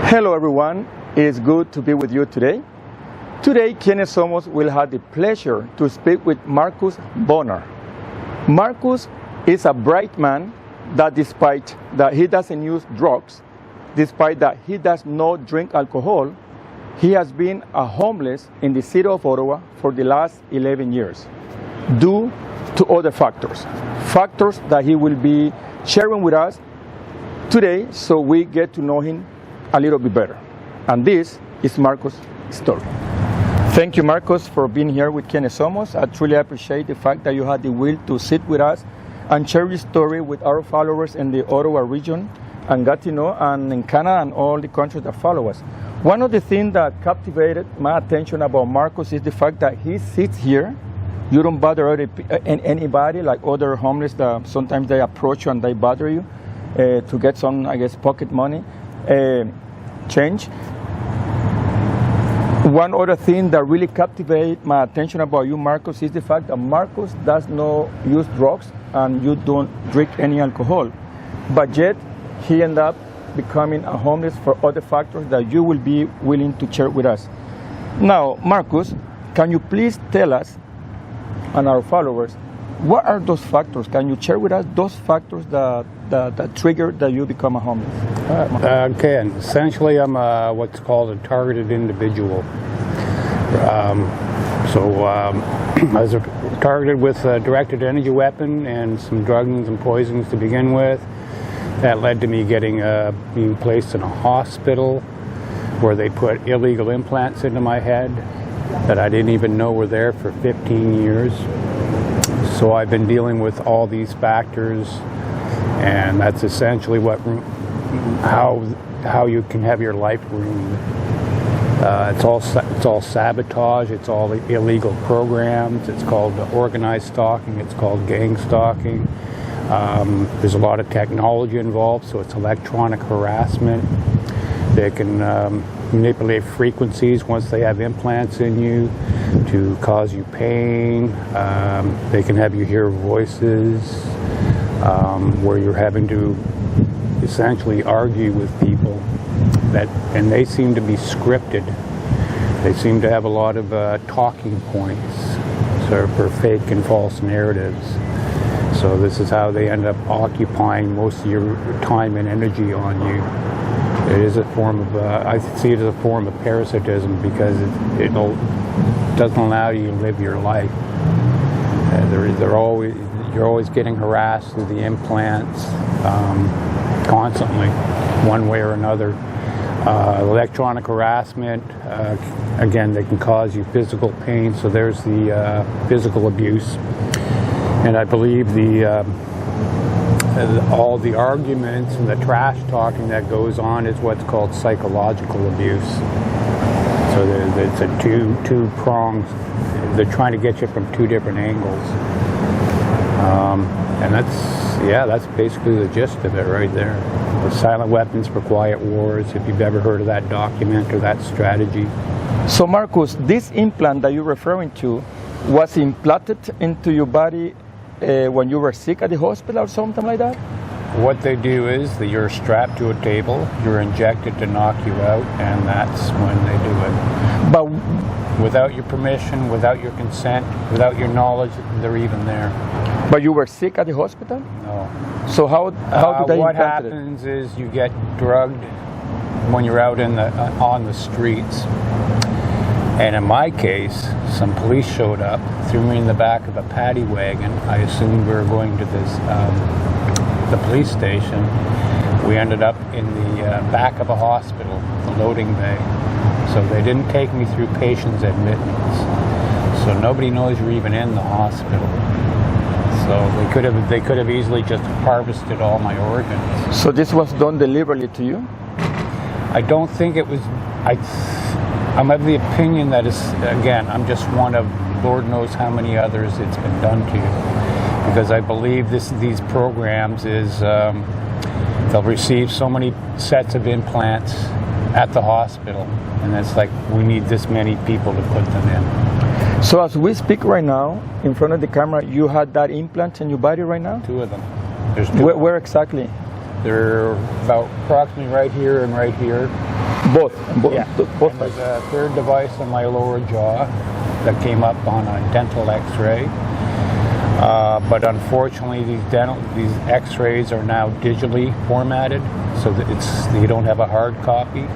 Hello everyone, it's good to be with you today. Today, Quienes Somos will have the pleasure to speak with Marcus Bonnar. Marcus is a bright man that despite that he doesn't use drugs, despite that he does not drink alcohol, he has been a homeless in the city of Ottawa for the last 11 years due to other factors that he will be sharing with us today so we get to know him a little bit better. And this is Marcus' story. Thank you, Marcus, for being here with Quienes Somos. I truly appreciate the fact that you had the will to sit with us and share your story with our followers in the Ottawa region and Gatineau and in Canada and all the countries that follow us. One of the things that captivated my attention about Marcus is the fact that he sits here. You don't bother anybody like other homeless that sometimes they approach you and they bother you to get some, I guess, pocket money. Change. One other thing that really captivated my attention about you, Marcus, is the fact that Marcus does not use drugs and you don't drink any alcohol. But yet, he ended up becoming a homeless for other factors that you will be willing to share with us. Now, Marcus, can you please tell us and our followers, what are those factors? Can you share with us those factors that triggered that you become a homeless? Okay, and essentially I'm what's called a targeted individual. I was targeted with a directed energy weapon and some drugs and poisons to begin with. That led to me being placed in a hospital where they put illegal implants into my head that I didn't even know were there for 15 years. So I've been dealing with all these factors, and that's essentially how you can have your life ruined. It's all sabotage. It's all illegal programs. It's called organized stalking. It's called gang stalking. There's a lot of technology involved, so it's electronic harassment. They can manipulate frequencies once they have implants in you to cause you pain. They can have you hear voices where you're having to essentially argue with people, and they seem to be scripted. They seem to have a lot of talking points for fake and false narratives. So this is how they end up occupying most of your time and energy on you. It is a form of, I see it as a form of parasitism because it doesn't allow you to live your life. You're always getting harassed through the implants constantly, one way or another. Electronic harassment, again, they can cause you physical pain, so there's the physical abuse. And I believe all the arguments and the trash talking that goes on is what's called psychological abuse. So it's a two prongs. They're trying to get you from two different angles. And that's basically the gist of it right there. The silent weapons for quiet wars, if you've ever heard of that document or that strategy. So Marcus, this implant that you're referring to was implanted into your body when you were sick at the hospital or something like that? What they do is that you're strapped to a table, you're injected to knock you out, and that's when they do it. But without your permission, without your consent, without your knowledge, they're even there. But you were sick at the hospital? No. So how did they what implant it? happens is you get drugged when you're out on the streets. And in my case, some police showed up, threw me in the back of a paddy wagon. I assumed we were going to the police station. We ended up in the back of a hospital, the loading bay. So they didn't take me through patient's admittance. So nobody knows you're even in the hospital. So they could have easily just harvested all my organs. So this was done deliberately to you? I don't think it was. I'm of the opinion that I'm just one of Lord knows how many others it's been done to you. Because I believe these programs is they'll receive so many sets of implants at the hospital, and it's like we need this many people to put them in. So as we speak right now, in front of the camera, you had that implant in your body right now? 2 of them. There's 2. Where exactly? They're about approximately right here and right here. Both. Yeah. Both. And there's a third device on my lower jaw that came up on a dental X-ray. But unfortunately, these X-rays are now digitally formatted, so that you don't have a hard copy.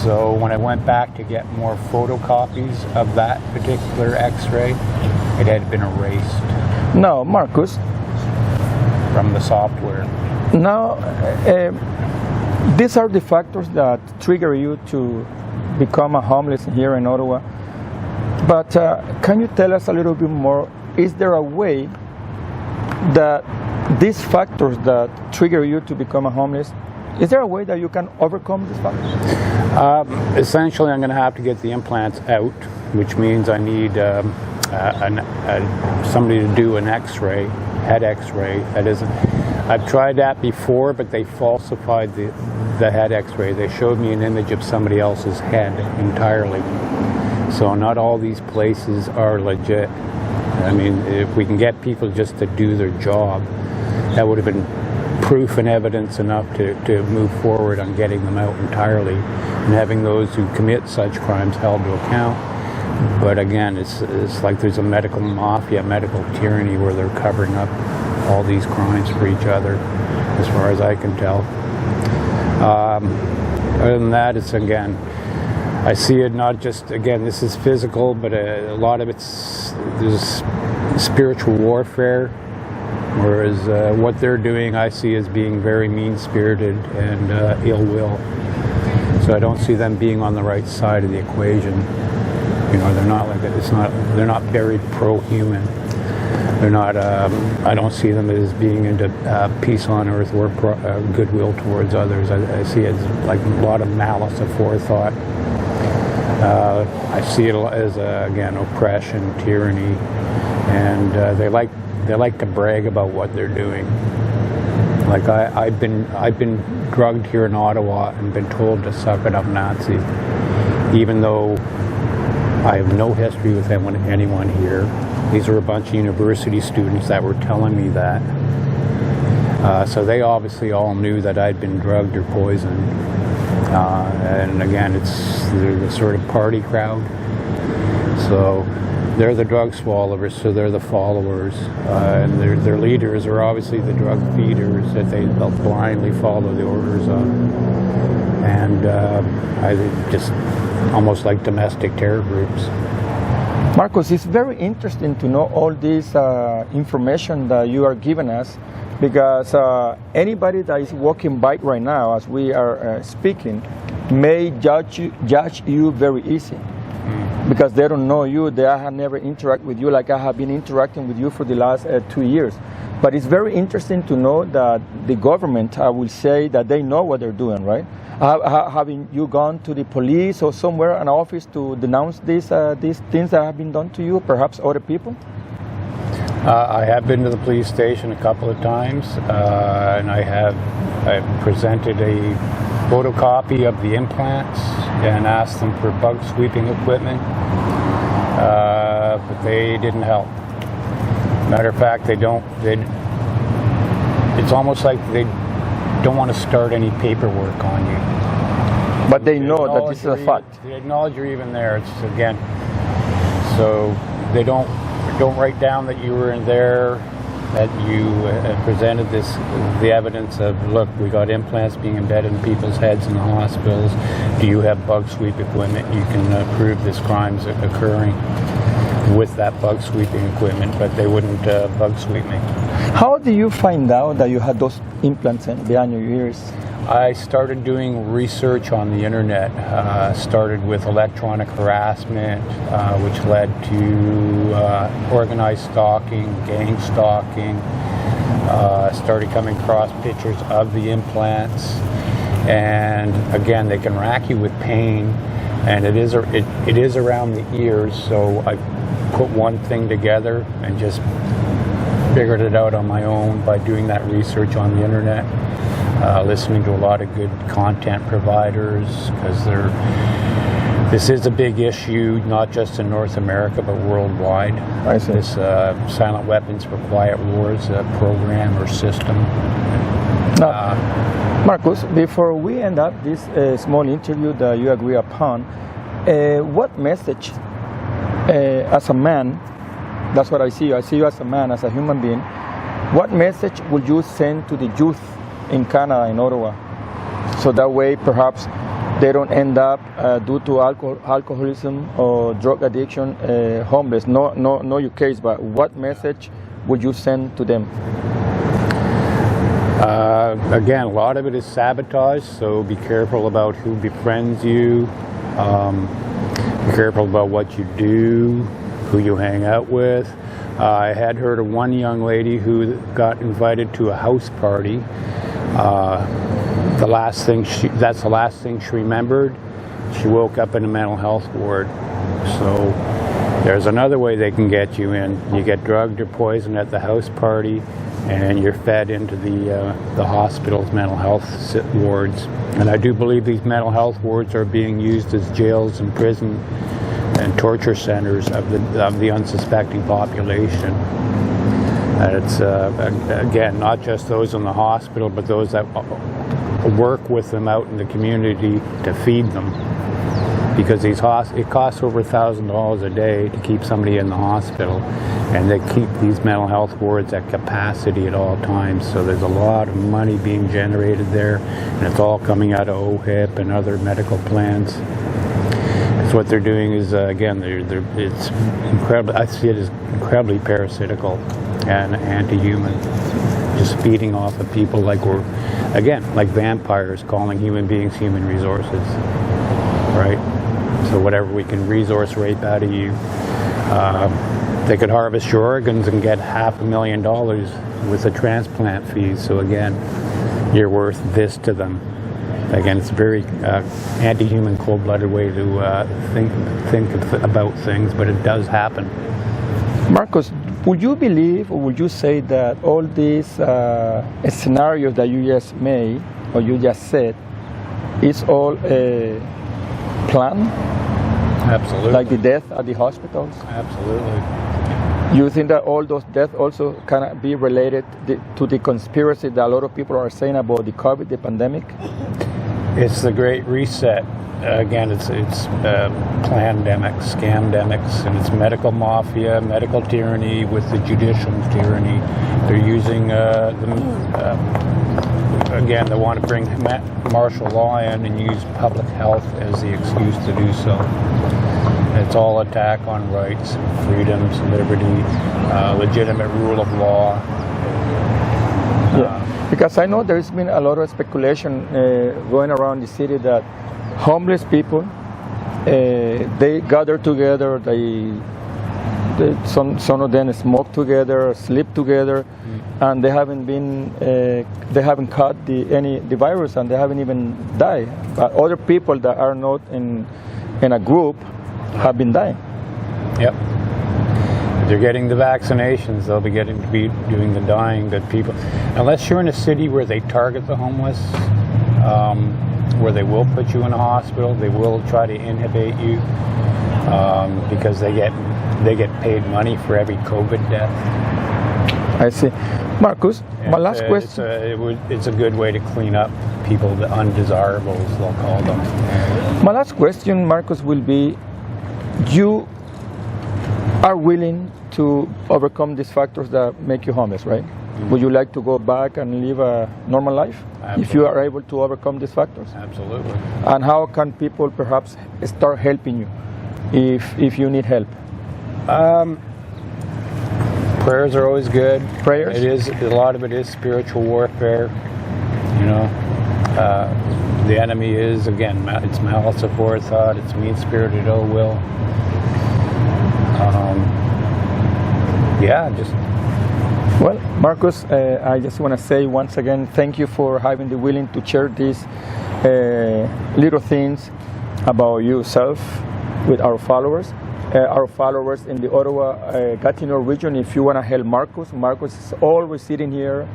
So when I went back to get more photocopies of that particular X-ray, it had been erased. Now, Marcus, from the software. Now, these are the factors that trigger you to become a homeless here in Ottawa. But can you tell us a little bit more? Is there a way that these factors that trigger you to become a homeless, is there a way that you can overcome these factors? Essentially, I'm going to have to get the implants out, which means I need somebody to do an X-ray, head X-ray. That isn't. I've tried that before, but they falsified the head X-ray. They showed me an image of somebody else's head entirely. So not all these places are legit. I mean, if we can get people just to do their job, that would have been proof and evidence enough to move forward on getting them out entirely and having those who commit such crimes held to account. But again, it's like there's a medical mafia, medical tyranny where they're covering up all these crimes for each other, as far as I can tell. Other than that, it's again, I see it not just, again, this is physical, but a lot of there's spiritual warfare, whereas what they're doing I see as being very mean-spirited and ill will. So I don't see them being on the right side of the equation. You know, they're not like they're not very pro-human. They're not. I don't see them as being into peace on earth or goodwill towards others. I see it as like a lot of malice aforethought. I see it as again oppression, tyranny, and they like to brag about what they're doing. Like I've been drugged here in Ottawa and been told to suck it up, Nazi, even though I have no history with anyone here. These are a bunch of university students that were telling me that. So they obviously all knew that I'd been drugged or poisoned. And again, they're the sort of party crowd. So they're the drug swallowers, so they're the followers. And their leaders are obviously the drug feeders that they'll blindly follow the orders of. And I just almost like domestic terror groups. Marcus, it's very interesting to know all this information that you are giving us, because anybody that is walking by right now, as we are speaking, may judge you very easy, because they don't know you. They have never interacted with you like I have been interacting with you for the last 2 years. But it's very interesting to know that the government, I will say, that they know what they're doing, right? Having you gone to the police or somewhere, an office, to denounce these things that have been done to you, perhaps other people? I have been to the police station a couple of times, and I've presented a photocopy of the implants and asked them for bug sweeping equipment, but they didn't help. Matter of fact, it's almost like they don't want to start any paperwork on you. But they know that this is a fact. They acknowledge you're even there. It's again, so they don't write down that you were in there, that you presented the evidence of, look, we got implants being embedded in people's heads in the hospitals. Do you have bug sweep equipment? You can prove this crime's occurring with that bug sweeping equipment, but they wouldn't bug sweep me. How do you find out that you had those implants behind your ears? I started doing research on the internet. Started with electronic harassment, which led to organized stalking, gang stalking. Started coming across pictures of the implants, and again, they can rack you with pain, and it is around the ears. So I put one thing together and just figured it out on my own by doing that research on the internet, listening to a lot of good content providers, because this is a big issue, not just in North America, but worldwide. I see. This Silent Weapons for Quiet Wars program or system. Now, Marcus, before we end up this small interview that you agree upon, what message, as a man, that's what I see you as a man, as a human being, what message would you send to the youth in Canada, in Ottawa, so that way perhaps they don't end up due to alcoholism or drug addiction, homeless? No your case, but what message would you send to them? Again, a lot of it is sabotage, so be careful about who befriends you, be careful about what you do, who you hang out with. I had heard of one young lady who got invited to a house party. That's the last thing she remembered. She woke up in a mental health ward. So there's another way they can get you in. You get drugged or poisoned at the house party, and you're fed into the hospital's mental health wards. And I do believe these mental health wards are being used as jails and prison and torture centers of the unsuspecting population. And it's again not just those in the hospital, but those that work with them out in the community to feed them. Because it costs over $1,000 a day to keep somebody in the hospital, and they keep these mental health wards at capacity at all times. So there's a lot of money being generated there, and it's all coming out of OHIP and other medical plans. So what they're doing is, again, it's incredible. I see it as incredibly parasitical and anti-human, just feeding off of people like like vampires, calling human beings human resources, right? So whatever we can resource rape out of you, they could harvest your organs and get $500,000 with a transplant fee. So again, you're worth this to them. Again, it's a very anti-human, cold-blooded way to think about things, but it does happen. Marcus, would you believe, or would you say that all these scenarios that you just made, or you just said, is all a plan? Absolutely. Like the death at the hospitals? Absolutely. You think that all those deaths also can be related to the conspiracy that a lot of people are saying about the COVID, the pandemic? It's the Great Reset. Again, it's plandemics, scamdemics, and it's medical mafia, medical tyranny with the judicial tyranny. They're using again, they want to bring martial law in and use public health as the excuse to do so. It's all attack on rights, freedoms, liberty, legitimate rule of law. Because I know there's been a lot of speculation going around the city that homeless people, they gather together, some of them smoke together, sleep together, and they haven't caught the virus, and they haven't even died. But other people that are not in a group have been dying. Yep. If they're getting the vaccinations, they'll be doing the dying. That people, unless you're in a city where they target the homeless, where they will put you in a hospital, they will try to inhibit you because they get paid money for every COVID death. I see. Marcus, my last question. It's a good way to clean up people, the undesirables, they'll call them. My last question, Marcus, will be, you are willing to overcome these factors that make you homeless, right? Mm-hmm. Would you like to go back and live a normal life? Absolutely. If you are able to overcome these factors? Absolutely. And how can people perhaps start helping you if you need help? Prayers are always good. Prayers? A lot of it is spiritual warfare. You know, the enemy is, again, it's malice aforethought, it's mean-spirited ill will. Well, Marcus, I just want to say once again, thank you for having the willing to share these little things about yourself with our followers. Our followers in the Ottawa, Gatineau region, if you want to help Marcus is always sitting here,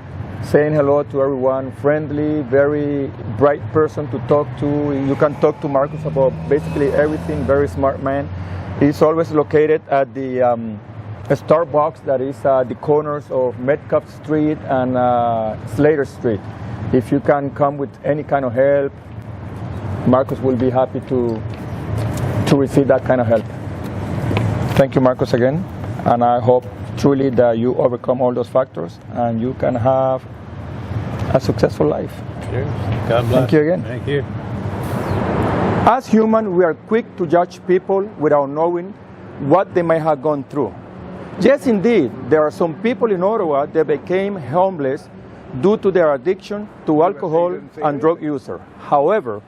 saying hello to everyone, friendly, very bright person to talk to. You can talk to Marcus about basically everything, very smart man. He's always located at the Starbucks that is at the corners of Metcalf Street and Slater Street. If you can come with any kind of help, Marcus will be happy to receive that kind of help. Thank you, Marcus, again. And I hope truly that you overcome all those factors and you can have a successful life. Cheers. God bless. Thank you again. Thank you. As humans, we are quick to judge people without knowing what they may have gone through. Yes, indeed, there are some people in Ottawa that became homeless due to their addiction to alcohol and drug user. However,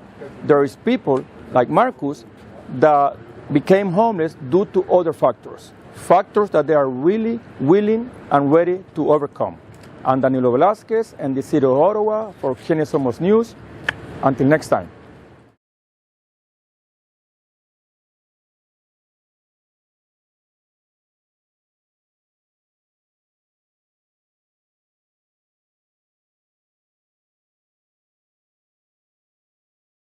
there is people like Marcus that became homeless due to other factors that they are really willing and ready to overcome. I'm Danilo Velasquez and the City of Ottawa for Quienes Somos News. Until next time.